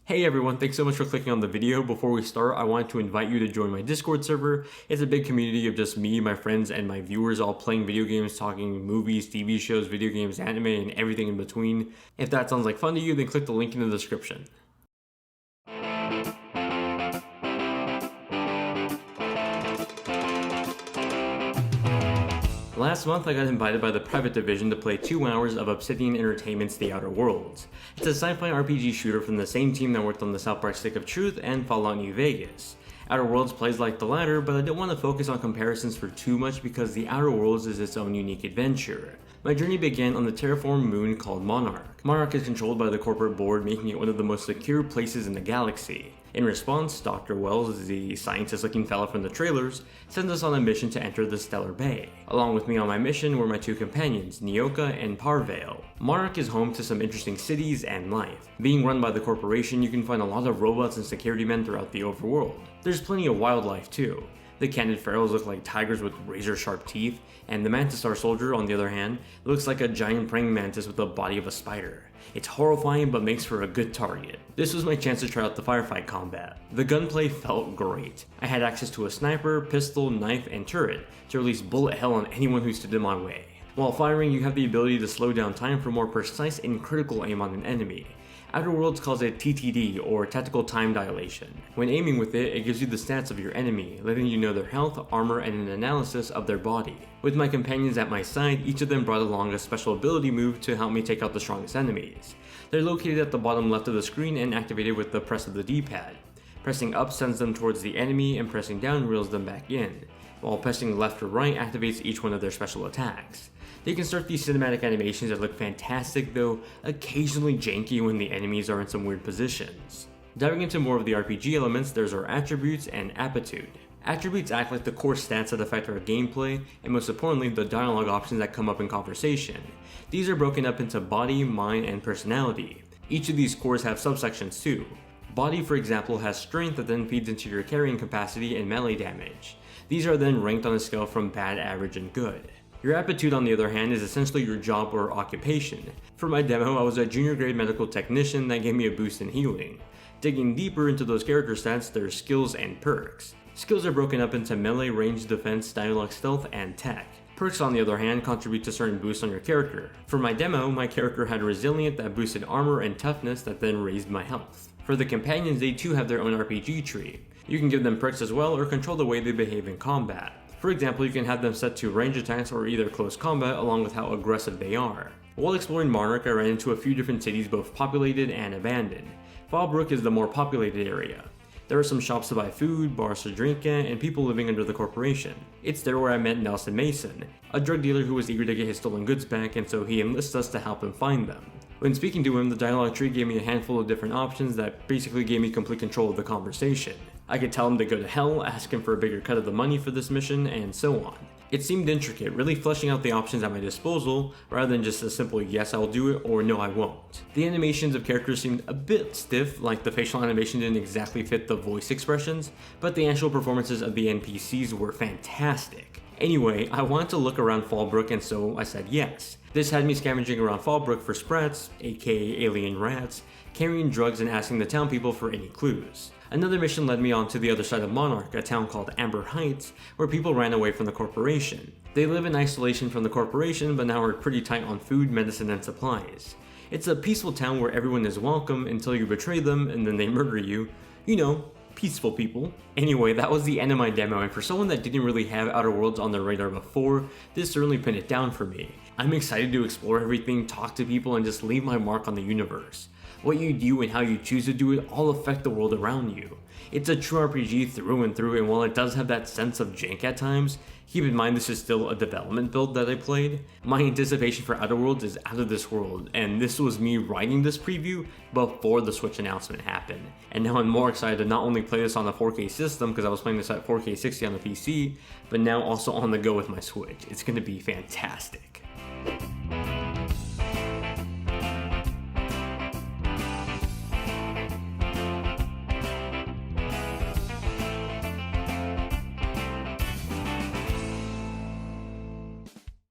Hey everyone, thanks so much for clicking on the video. Before we start, I wanted to invite you to join my Discord server. It's a big community of just me, my friends, and my viewers all playing video games, talking movies, TV shows, video games, anime, and everything in between. If that sounds like fun to you, then click the link in the description. Last month, I got invited by the private division to play 2 hours of Obsidian Entertainment's The Outer Worlds. It's a sci-fi RPG shooter from the same team that worked on the South Park Stick of Truth and Fallout New Vegas. Outer Worlds plays like the latter, but I don't want to focus on comparisons for too much because The Outer Worlds is its own unique adventure. My journey began on the terraformed moon called Monarch. Monarch is controlled by the corporate board, making it one of the most secure places in the galaxy. In response, Dr. Wells, the scientist-looking fella from the trailers, sends us on a mission to enter the Stellar Bay. Along with me on my mission were my 2 companions, Nyoka and Parvale. Monarch is home to some interesting cities and life. Being run by the corporation, you can find a lot of robots and security men throughout the overworld. There's plenty of wildlife too. The candid pharaohs look like tigers with razor-sharp teeth, and the Mantistar soldier, on the other hand, looks like a giant praying mantis with the body of a spider. It's horrifying but makes for a good target. This was my chance to try out the firefight combat. The gunplay felt great. I had access to a sniper, pistol, knife, and turret to release bullet hell on anyone who stood in my way. While firing, you have the ability to slow down time for more precise and critical aim on an enemy. Outer Worlds calls it TTD, or Tactical Time Dilation. When aiming with it, it gives you the stats of your enemy, letting you know their health, armor, and an analysis of their body. With my companions at my side, each of them brought along a special ability move to help me take out the strongest enemies. They're located at the bottom left of the screen and activated with the press of the D-pad. Pressing up sends them towards the enemy, and pressing down reels them back in, while pressing left or right activates each one of their special attacks. They can start these cinematic animations that look fantastic, though occasionally janky when the enemies are in some weird positions. Diving into more of the RPG elements, there's our attributes and aptitude. Attributes act like the core stats that affect our gameplay, and most importantly, the dialogue options that come up in conversation. These are broken up into body, mind, and personality. Each of these cores have subsections too. Body, for example, has strength that then feeds into your carrying capacity and melee damage. These are then ranked on a scale from bad, average, and good. Your aptitude, on the other hand, is essentially your job or occupation. For my demo, I was a junior grade medical technician that gave me a boost in healing. Digging deeper into those character stats, there's skills and perks. Skills are broken up into melee, range, defense, dialogue, stealth, and tech. Perks, on the other hand, contribute to certain boosts on your character. For my demo, my character had Resilient that boosted armor and toughness that then raised my health. For the companions, they too have their own RPG tree. You can give them perks as well or control the way they behave in combat. For example, you can have them set to range attacks or either close combat along with how aggressive they are. While exploring Monarch, I ran into a few different cities, both populated and abandoned. Fallbrook is the more populated area. There are some shops to buy food, bars to drink at, and people living under the corporation. It's there where I met Nelson Mason, a drug dealer who was eager to get his stolen goods back, and so he enlists us to help him find them. When speaking to him, the dialogue tree gave me a handful of different options that basically gave me complete control of the conversation. I could tell him to go to hell, ask him for a bigger cut of the money for this mission, and so on. It seemed intricate, really fleshing out the options at my disposal, rather than just a simple yes I'll do it or no I won't. The animations of characters seemed a bit stiff, like the facial animation didn't exactly fit the voice expressions, but the actual performances of the NPCs were fantastic. Anyway, I wanted to look around Fallbrook, and so I said yes. This had me scavenging around Fallbrook for sprats, aka alien rats, carrying drugs and asking the town people for any clues. Another mission led me on to the other side of Monarch, a town called Amber Heights, where people ran away from the corporation. They live in isolation from the corporation, but now are pretty tight on food, medicine, and supplies. It's a peaceful town where everyone is welcome until you betray them and then they murder you. You know, peaceful people. Anyway, that was the end of my demo, and for someone that didn't really have Outer Worlds on their radar before, this certainly pinned it down for me. I'm excited to explore everything, talk to people, and just leave my mark on the universe. What you do and how you choose to do it all affect the world around you. It's a true RPG through and through, and while it does have that sense of jank at times, keep in mind this is still a development build that I played. My anticipation for Outer Worlds is out of this world, and this was me writing this preview before the Switch announcement happened. And now I'm more excited to not only play this on a 4K system, because I was playing this at 4K 60 on the PC, but now also on the go with my Switch. It's going to be fantastic.